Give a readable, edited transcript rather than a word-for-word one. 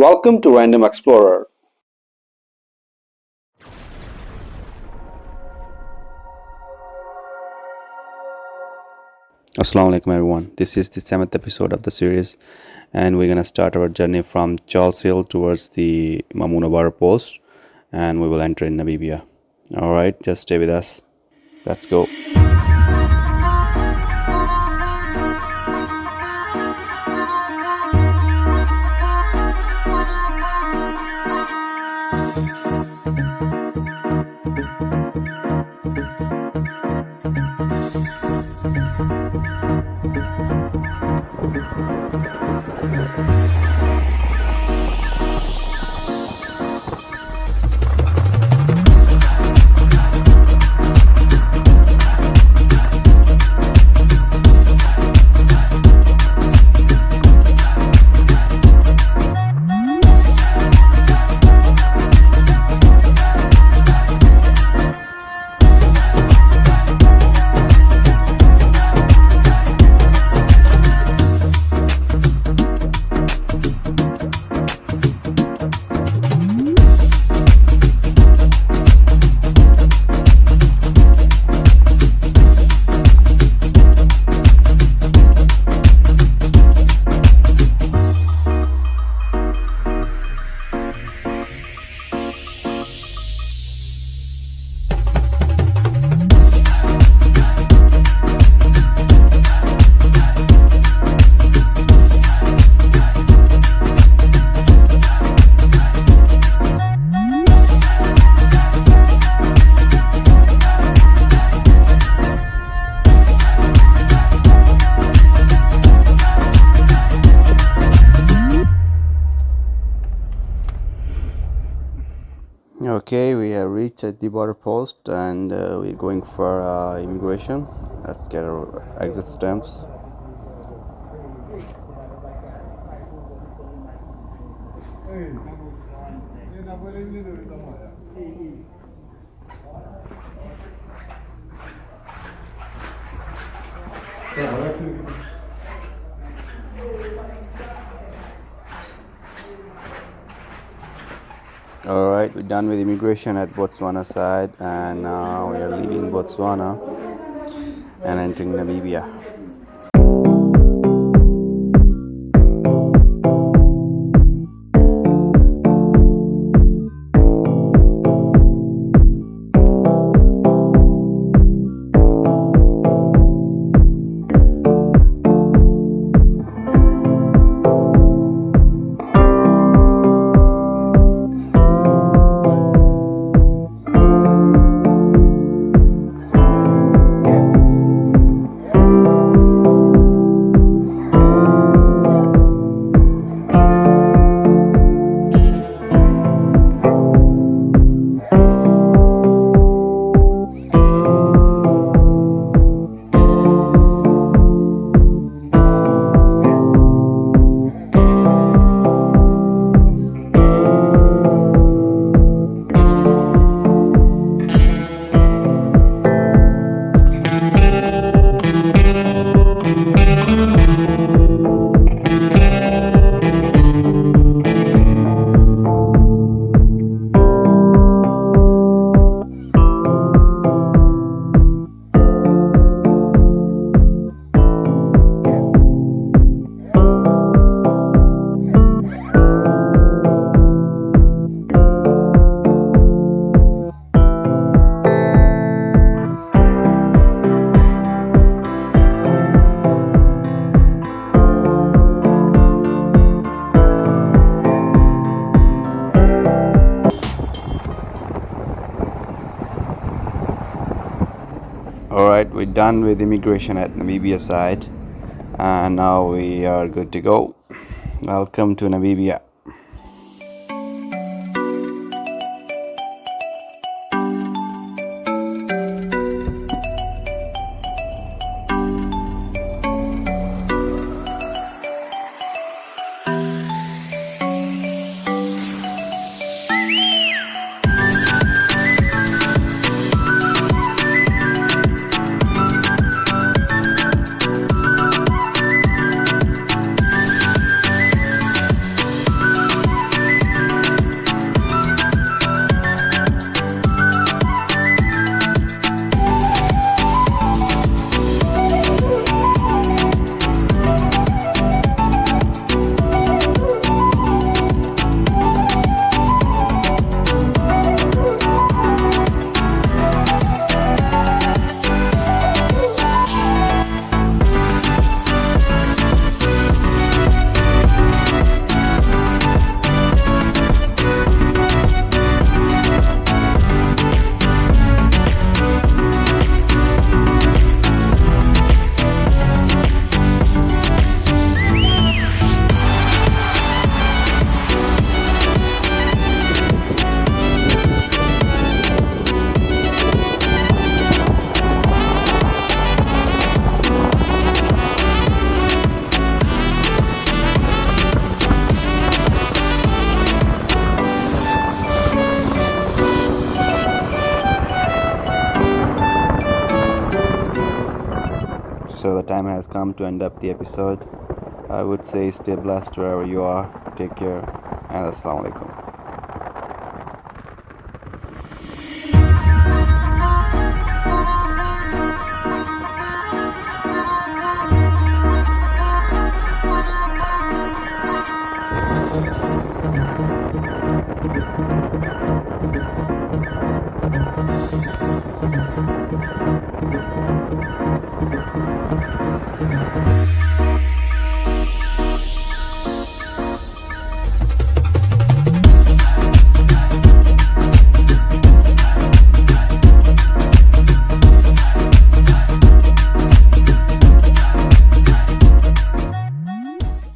Welcome to Random Explorer. Assalamu alaikum everyone. This is the 7th episode of the series, and we're gonna start our journey from Charles Hill towards the Mamuno border post, and we will enter in Namibia. Alright, just stay with us. Let's go. Okay, we have reached at the border post, and we're going for immigration. Let's get our exit stamps. Alright, we're done with immigration at Botswana side, and now we are leaving Botswana and entering Namibia. Alright, we're done with immigration at Namibia side, and now we are good to go. Welcome to Namibia. So the time has come to end up the episode. I would say stay blessed wherever you are. Take care and Assalamu alaikum.